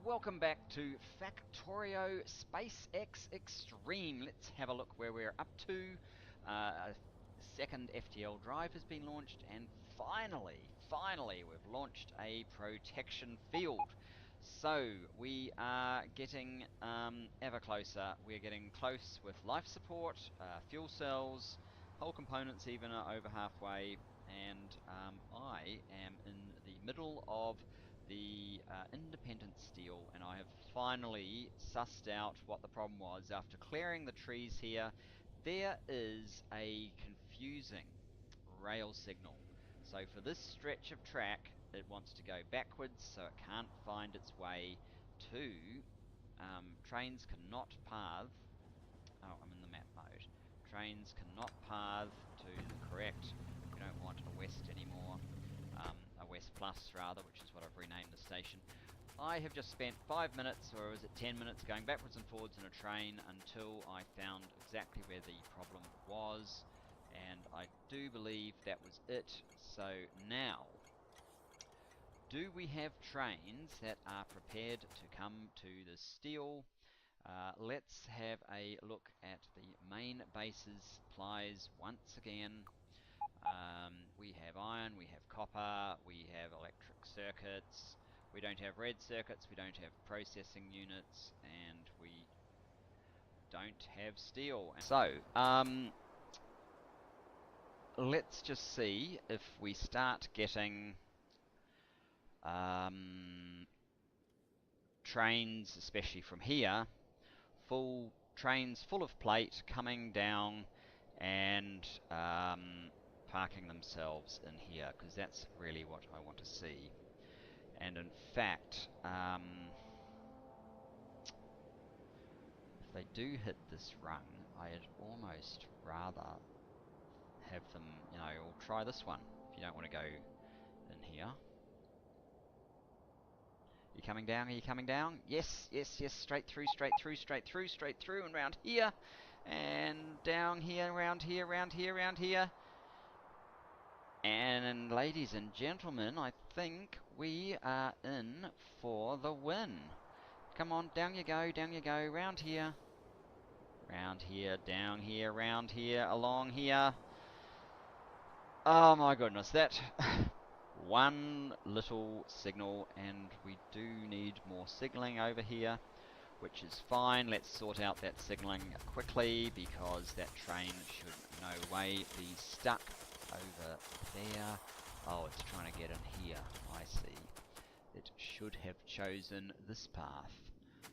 welcome back to Factorio SpaceX Extreme. Let's have a look where we're up to. The second FTL drive has been launched, and finally, we've launched a protection field. So we are getting ever closer. We're getting close with life support, fuel cells, whole components even are over halfway, and I am in the middle of the independent steel, and I have finally sussed out what the problem was. After clearing the trees here, there is a confusing rail signal. So for this stretch of track, it wants to go backwards, so it can't find its way to trains cannot path. Oh, I'm in the map mode. Trains cannot path to the correct. We don't want a west anymore. A West Plus rather, which is what I've renamed the station. I have just spent 5 minutes, or was it 10 minutes, going backwards and forwards in a train until I found exactly where the problem was, and I do believe that was it. So now, do we have trains that are prepared to come to the steel? Let's have a look at the main base's supplies once again. We have iron, we have copper, we have electric circuits, we don't have red circuits, we don't have processing units, and we don't have steel. So, let's just see if we start getting trains, especially from here, trains full of plate coming down and parking themselves in here, because that's really what I want to see. And in fact, if they do hit this rung, I'd almost rather have them, or try this one if you don't want to go in here. You coming down? Are you coming down? Yes, yes, yes, straight through, straight through, straight through, straight through, and round here, and down here, round here, round here, round here. And ladies and gentlemen, I think we are in for the win. Come on, down you go, round here, down here, round here, along here. Oh my goodness, that one little signal, and we do need more signaling over here, which is fine. Let's sort out that signaling quickly, because that train should no way be stuck over there. Oh, it's trying to get in here. I see. It should have chosen this path.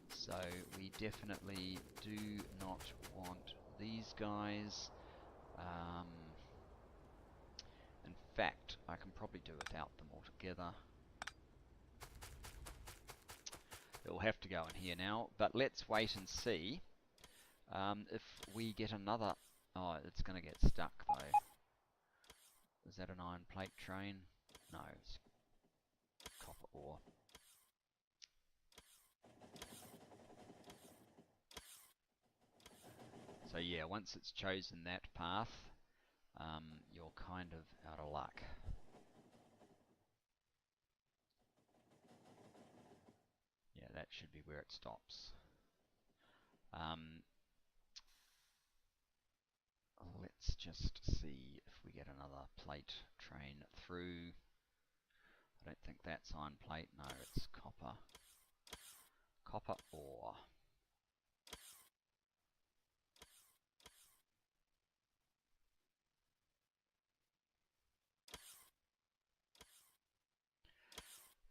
So we definitely do not want these guys. In fact, I can probably do without them altogether. It'll have to go in here now, but let's wait and see if we get another. Oh, it's going to get stuck though. Is that an iron plate train? No, it's copper ore. So yeah, once it's chosen that path, you're kind of out of luck. Yeah, that should be where it stops. Let's just see if we get another plate train through. I don't think that's iron plate. No, it's copper. Copper ore.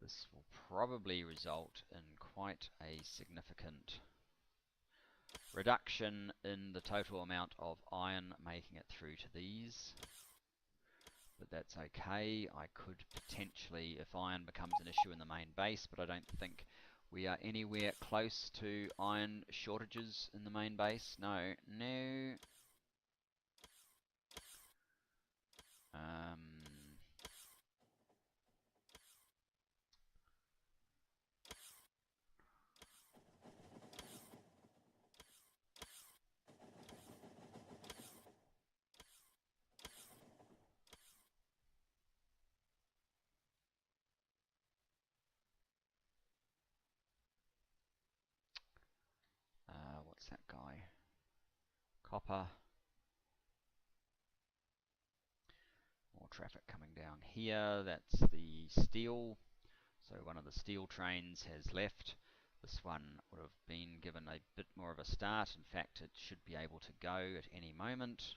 This will probably result in quite a significant reduction in the total amount of iron making it through to these. But that's okay. I could potentially, if iron becomes an issue in the main base, but I don't think we are anywhere close to iron shortages in the main base. No, no. What's that guy? Copper. More traffic coming down here. That's the steel. So one of the steel trains has left. This one would have been given a bit more of a start. In fact, it should be able to go at any moment.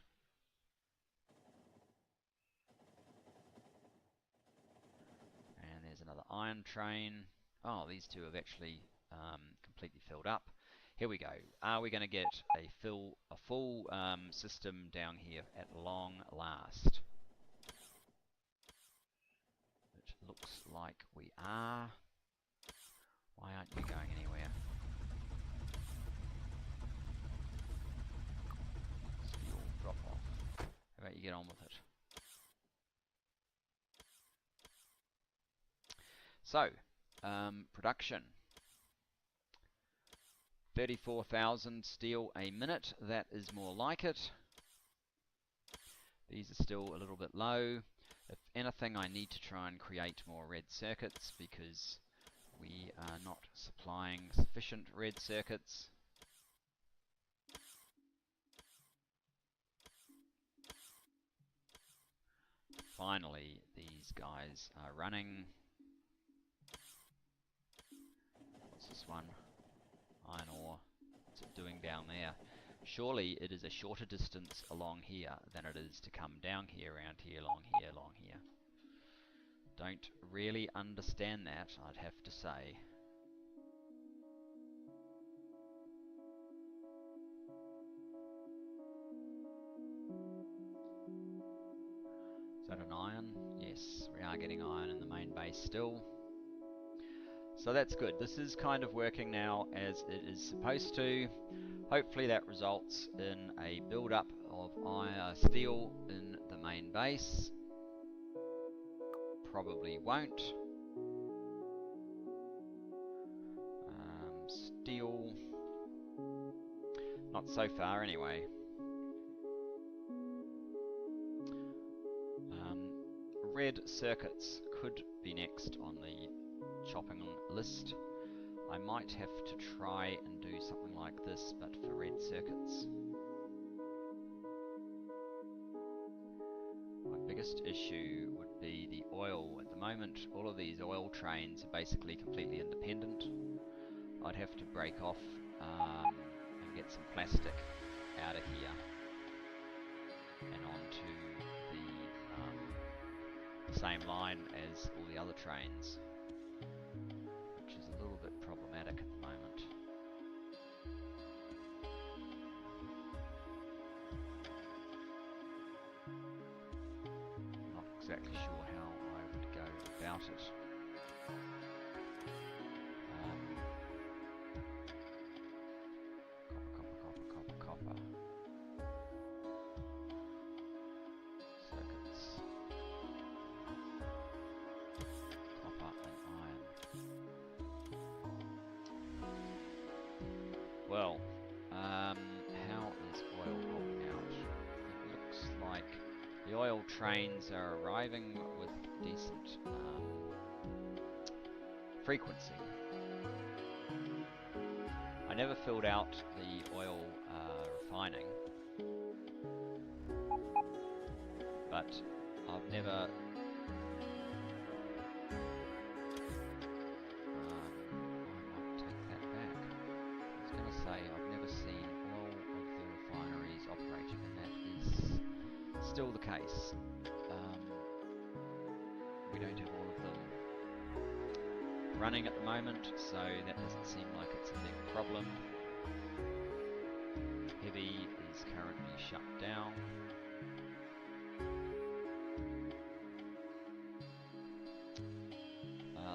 And there's another iron train. Oh, these two have actually completely filled up. Here we go. Are we going to get a full system down here at long last? It looks like we are. Why aren't you going anywhere? Steel drop off. How about you get on with it? So, production. 34,000 steel a minute. That is more like it. These are still a little bit low. If anything, I need to try and create more red circuits because we are not supplying sufficient red circuits. Finally, these guys are running. What's this one? Iron ore. What's it doing down there? Surely it is a shorter distance along here than it is to come down here, around here, along here, along here. Don't really understand that, I'd have to say. Is that an iron? Yes, we are getting iron in the main base still. So that's good. This is kind of working now as it is supposed to. Hopefully that results in a build-up of steel in the main base. Probably won't. Steel. Not so far anyway. Red circuits could be next on the chopping list. I might have to try and do something like this, but for red circuits. My biggest issue would be the oil. At the moment, all of these oil trains are basically completely independent. I'd have to break off and get some plastic out of here and onto the same line as all the other trains, which is a little bit problematic at the moment. Not exactly sure how I would go about it. Copper. Circuits. Copper and iron. Well, how is oil holding out? It looks like the oil trains are arriving with decent frequency. I never filled out the oil refining, but I've never I might take that back. I was going to say I've never seen all of the refineries operating, and that is still the case. We don't have all of them running at the moment, so that doesn't seem like it's a big problem. Heavy is currently shut down.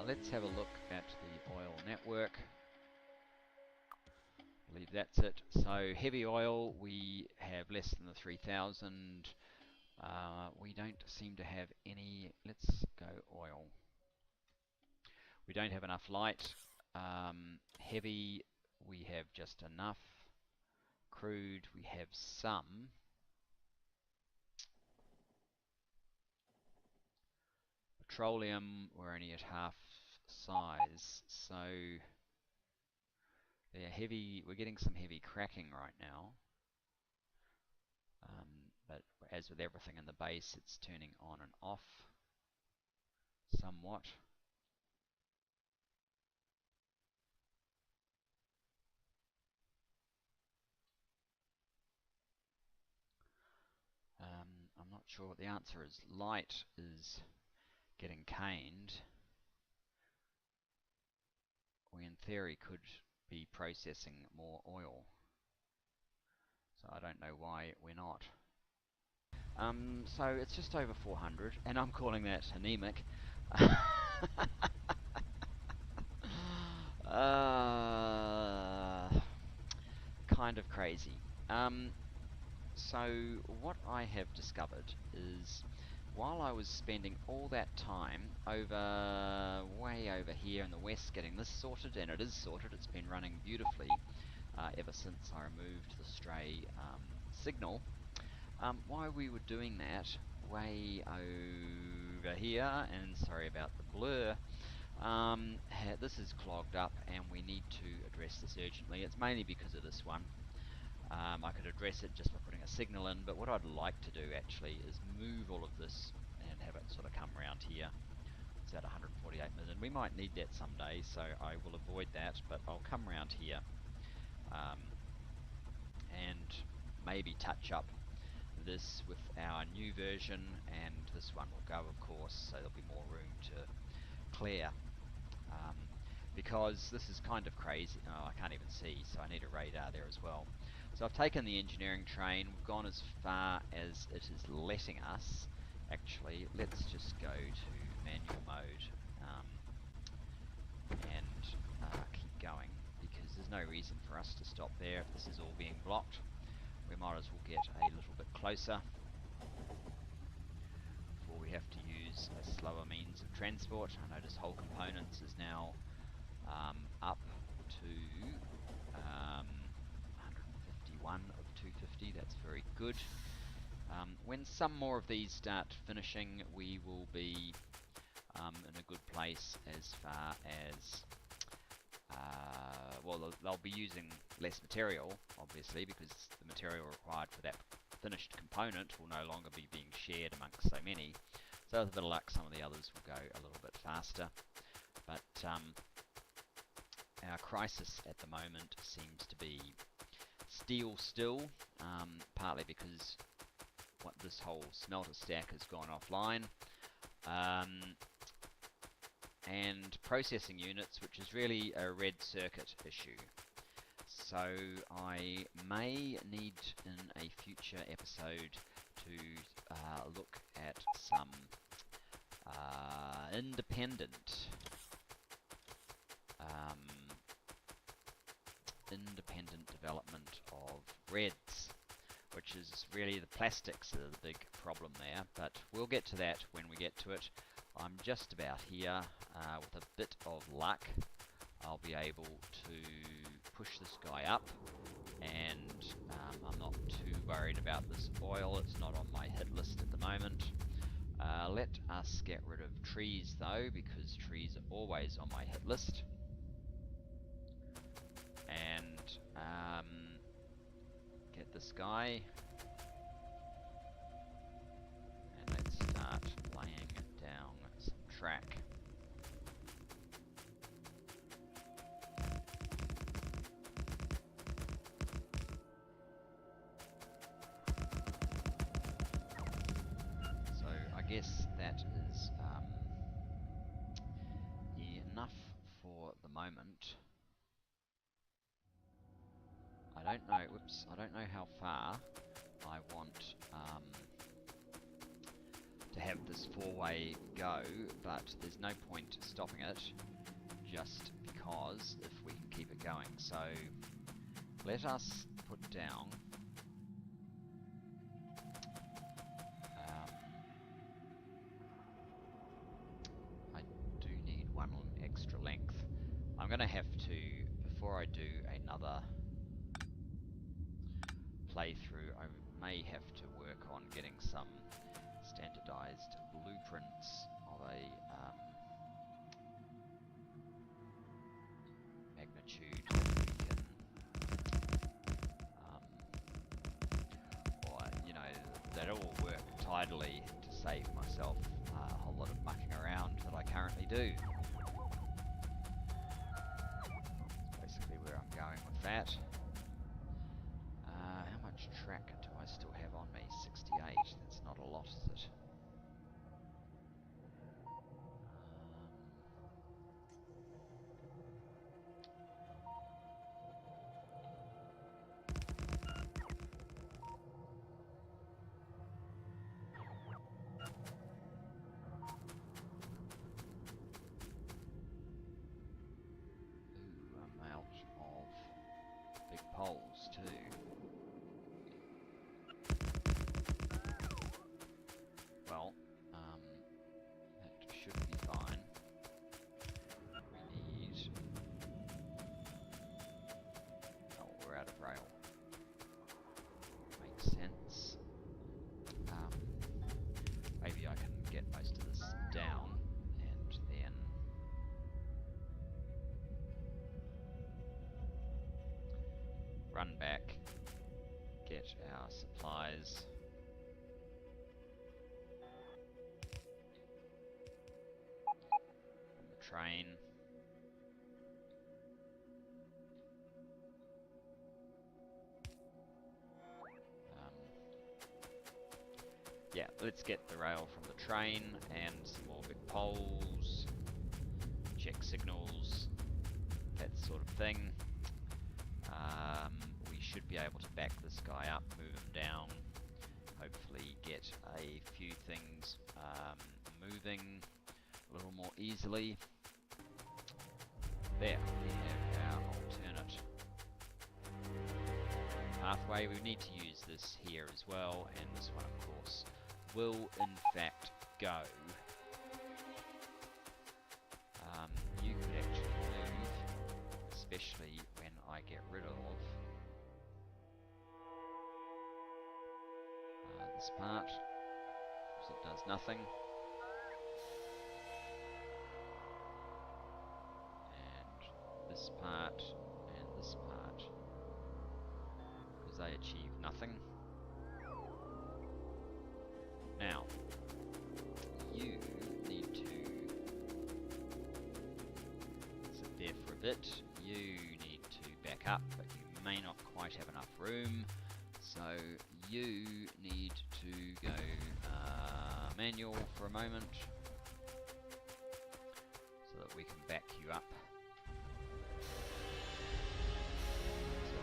Let's have a look at the oil network. I believe that's it. So heavy oil, we have less than the 3,000. We don't seem to have any. Let's go oil. We don't have enough light. Heavy, we have just enough. Crude, we have some. Petroleum, we're only at half size, so They're heavy. We're getting some heavy cracking right now. But as with everything in the base, it's turning on and off somewhat. I'm not sure what the answer is. Light is getting caned. We in theory could be processing more oil. So I don't know why we're not. So it's just over 400, and I'm calling that anemic. Kind of crazy. So what I have discovered is, while I was spending all that time way over here in the west getting this sorted, and it is sorted, it's been running beautifully ever since I removed the stray signal. While we were doing that, way over here, and sorry about the blur, this is clogged up and we need to address this urgently. It's mainly because of this one. I could address it just by putting a signal in, but what I'd like to do actually is move all of this and have it sort of come around here. It's at 148 million. We might need that someday, so I will avoid that, but I'll come around here and maybe touch up this with our new version, and this one will go, of course, so there'll be more room to clear. Because this is kind of crazy. Oh, I can't even see, so I need a radar there as well. So I've taken the engineering train, we've gone as far as it is letting us. Actually, let's just go to manual mode and keep going, because there's no reason for us to stop there if this is all being blocked. We might as well get a little bit closer before we have to use a slower means of transport. I notice whole components is now up to 151 of 250. That's very good. When some more of these start finishing, we will be in a good place as far as well, they'll be using less material, obviously, because the material required for that finished component will no longer be being shared amongst so many. So with a bit of luck, some of the others will go a little bit faster. But our crisis at the moment seems to be steel still, partly because this whole smelter stack has gone offline. And processing units, which is really a red circuit issue. So I may need in a future episode to look at some independent development of reds, which is really the plastics are the big problem there, but we'll get to that when we get to it. I'm just about here. With a bit of luck, I'll be able to push this guy up, and I'm not too worried about this oil. It's not on my hit list at the moment. Let us get rid of trees though, because trees are always on my hit list. And get this guy. And let's start laying down some track. So I guess that is enough for the moment. I don't know, whoops, I don't know how far I want to have this four-way go, but there's no point stopping it just because if we can keep it going. So let us put down I do need one extra length. I'm going to have to, before I do another playthrough, I may have to work on getting some standardized blueprints of a magnitude that we can idly to save myself a whole lot of mucking around that I currently do. That's basically where I'm going with that. How much track do I still have on me? 68. That's not a lot, is it? I'm out of big poles too. Well, that should be fine. We need... Oh, we're out of rail. Makes sense. Maybe I can get most of this down and then run back, get our supplies. From the train. Yeah, let's get the rail from the train and some more big poles, check signals, that sort of thing. We should be able to back this guy up, move him down, hopefully get a few things moving a little more easily. There, we have our alternate pathway. We need to use this here as well, and this one of course will in fact go. You could actually move, especially when I get rid of this part, because it does nothing. And this part, and this part, because they achieve nothing. Now, you need to sit there for a bit. You need to back up, but you may not quite have enough room. So you need to go manual for a moment, so that we can back you up. So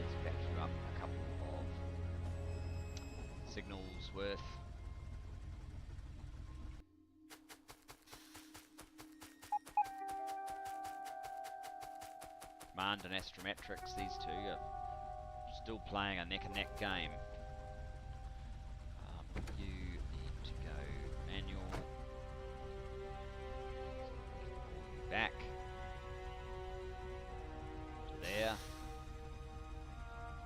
let's back you up a couple of signals worth. Command and Astrometrics, these two are still playing a neck-and-neck game. You need to go manual. Back to there.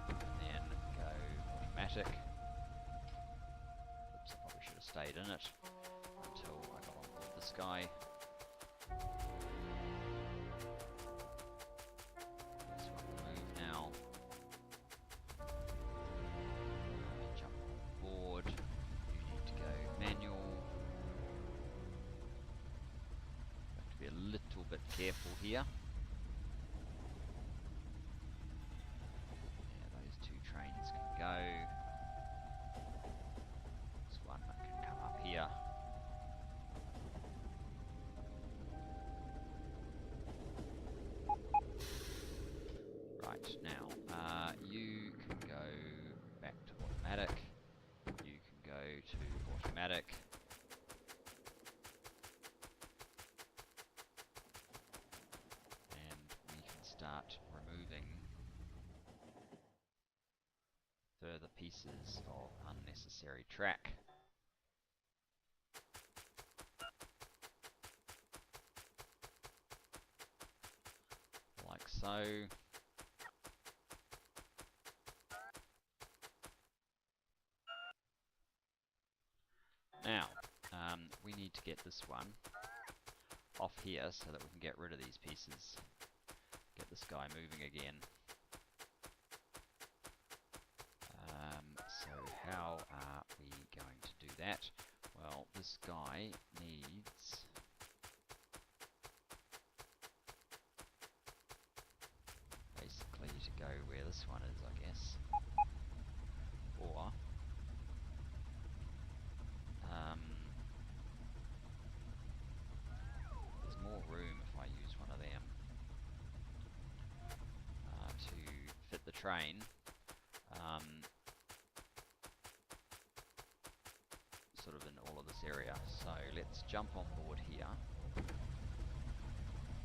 And then go automatic. Oops, I probably should have stayed in it until I got on board this guy. Careful here. Yeah, those two trains can go. This one can come up here. Right, now you can go back to automatic. You can go to automatic. Start removing further pieces of unnecessary track. Like so. Now, we need to get this one off here so that we can get rid of these pieces. Get this guy moving again. So how are we going to do that? this guy needs basically to go where this one is, I guess. Or there's more room if I use one of them to fit the train. Sort of in all of this area. So let's jump on board here.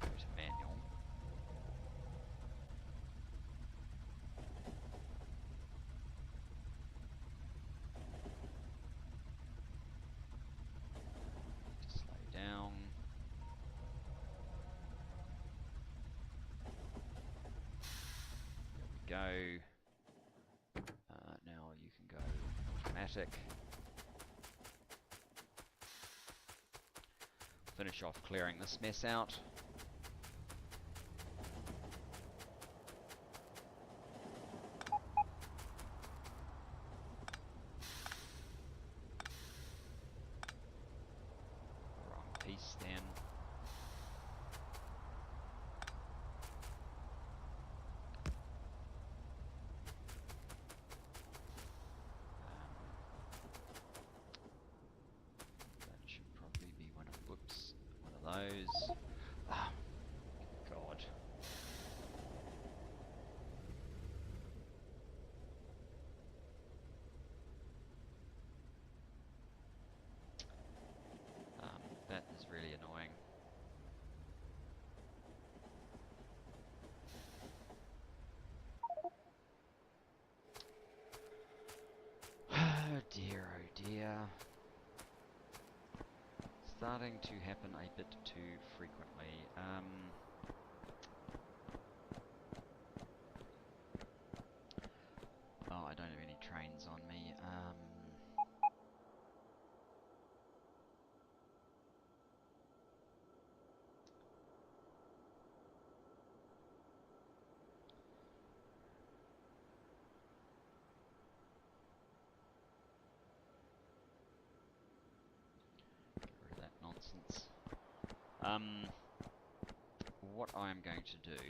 Go to manual. Just slow down. There we go. Now you can go automatic. Finish off clearing this mess out. Wrong piece then. That should probably be one of, whoops, one of those. Ah, God. That is really annoying. Oh dear, oh dear. Starting to happen a bit too frequently. Oh, I don't have any trains on me. Get rid of that nonsense. What I'm going to do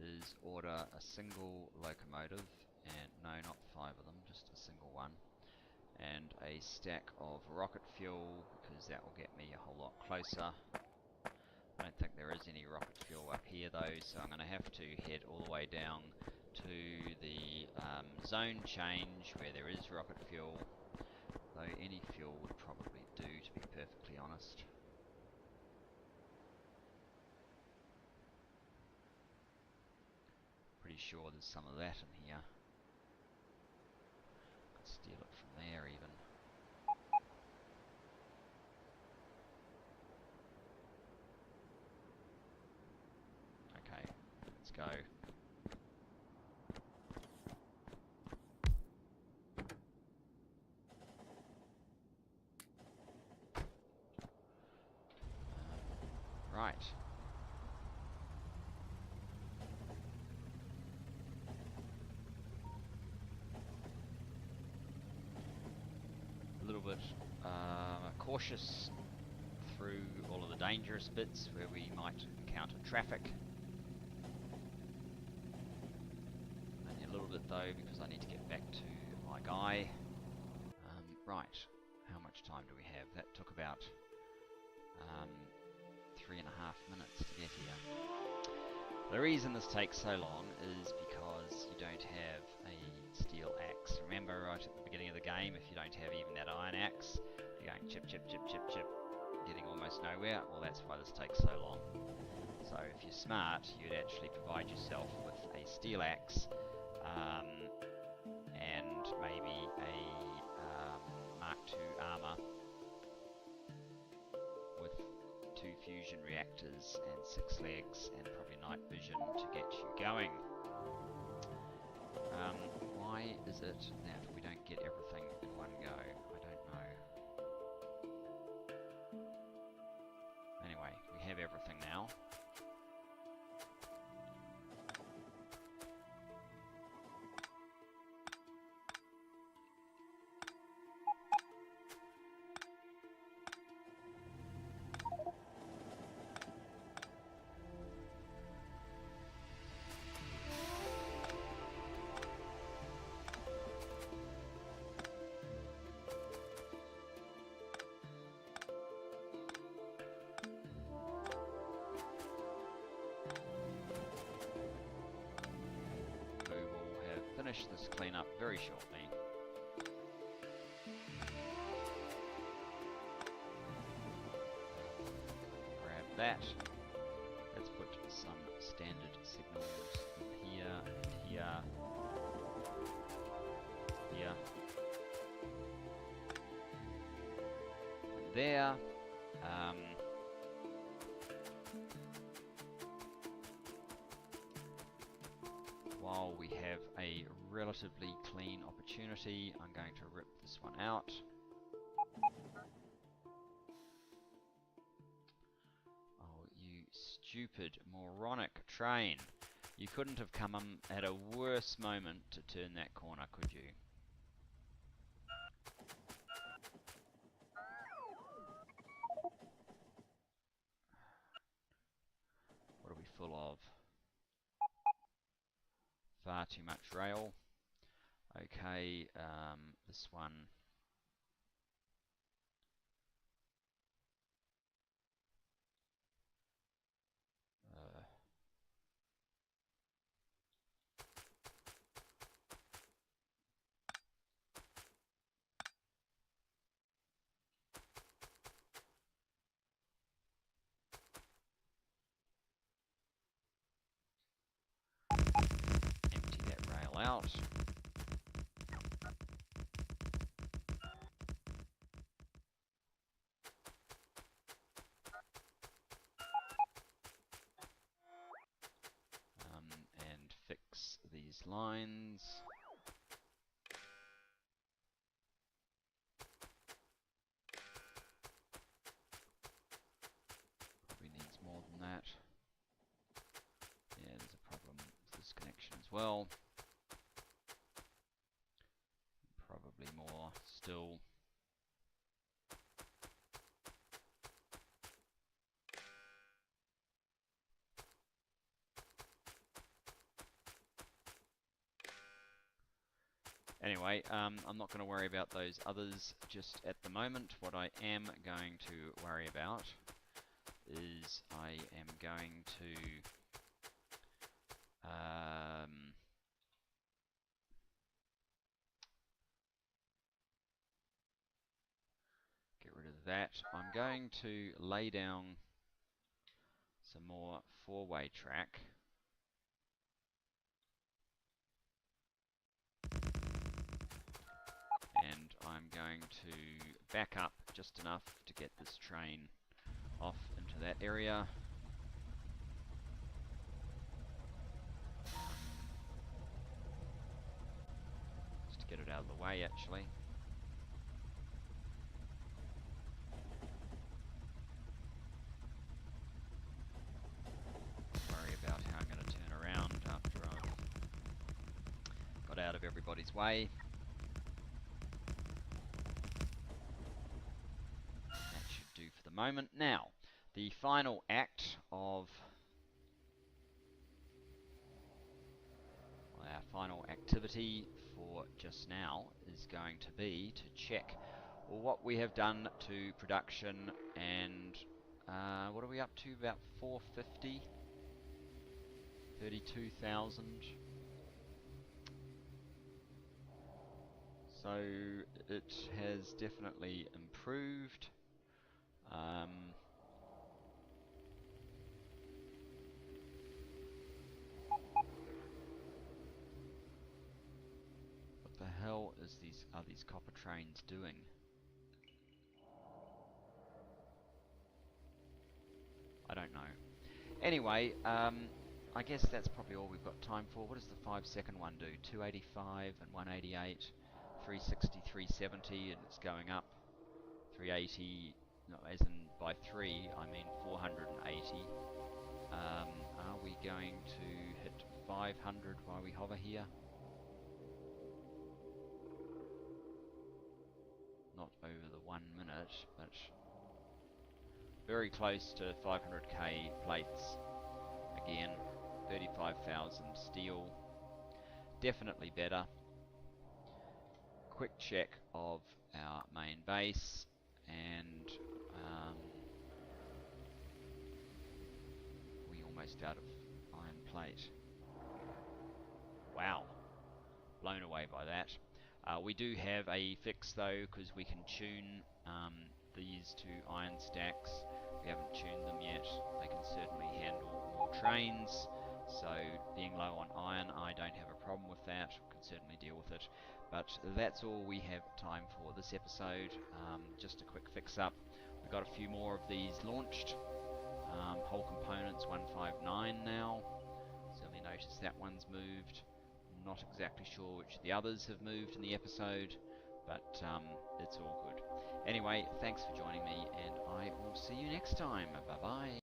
is order a single locomotive, and no, not 5 of them, just a single one, and a stack of rocket fuel, because that will get me a whole lot closer. I don't think there is any rocket fuel up here though, so I'm going to have to head all the way down to the zone change where there is rocket fuel, though any fuel would probably do, to be perfectly honest. Pretty sure there's some of that in here. Could steal it from there even. Okay, let's go. Right. A little bit cautious through all of the dangerous bits where we might encounter traffic. Only a little bit though, because I need to get back to my guy. Right, how much time do we have? That took about 3.5 minutes to get here. The reason this takes so long is because you don't have a steel axe. Remember right at the beginning of the game, if you don't have even that iron axe, you're going chip, chip, chip, chip, chip, getting almost nowhere. Well, that's why this takes so long. So if you're smart, you'd actually provide yourself with a steel axe and maybe a Mark II armor with 2 fusion reactors and 6 legs and probably night vision to get you going. Why is it that we don't get everything in one go? I don't know. Anyway, we have everything now. finish this cleanup very shortly. Grab that. Let's put some standard signals here, here, here, and there. While we have a relatively clean opportunity, I'm going to rip this one out. Oh, you stupid, moronic train. You couldn't have come at a worse moment to turn that corner, could you? What are we full of? Far too much rail. Okay, this one. Empty that rail out. And fix these lines. Probably needs more than that. Yeah, there's a problem with this connection as well. Probably more still. Anyway, I'm not going to worry about those others just at the moment. What I am going to worry about is I am going to get rid of that. I'm going to lay down some more four-way track. And I'm going to back up just enough to get this train off into that area. Just to get it out of the way, actually. Worry about how I'm going to turn around after I've got out of everybody's way. That should do for the moment. Now, the final act of our final activity for just now is going to be to check what we have done to production, and what are we up to? About 450, 32,000. So it has definitely improved. What the hell are these copper trains doing? I don't know. Anyway, I guess that's probably all we've got time for. What does the 5-second one do? 285 and 188, 360, 370, and it's going up. 380, no, as in by 3, I mean 480. Are we going to hit 500 while we hover here? Not over the 1 minute, but very close to 500k plates. Again, 35,000 steel. Definitely better. Quick check of our main base, and we almost out of iron plate. Wow. blown away by that. We do have a fix though, because we can tune these two iron stacks. We haven't tuned them yet. They can certainly handle more trains. So being low on iron, I don't have a problem with that. Can certainly deal with it. But that's all we have time for this episode. Just a quick fix up. We've got a few more of these launched. Whole components 159 now. Certainly noticed that one's moved. Not exactly sure which the others have moved in the episode, but it's all good. Anyway, thanks for joining me, and I will see you next time. Bye bye.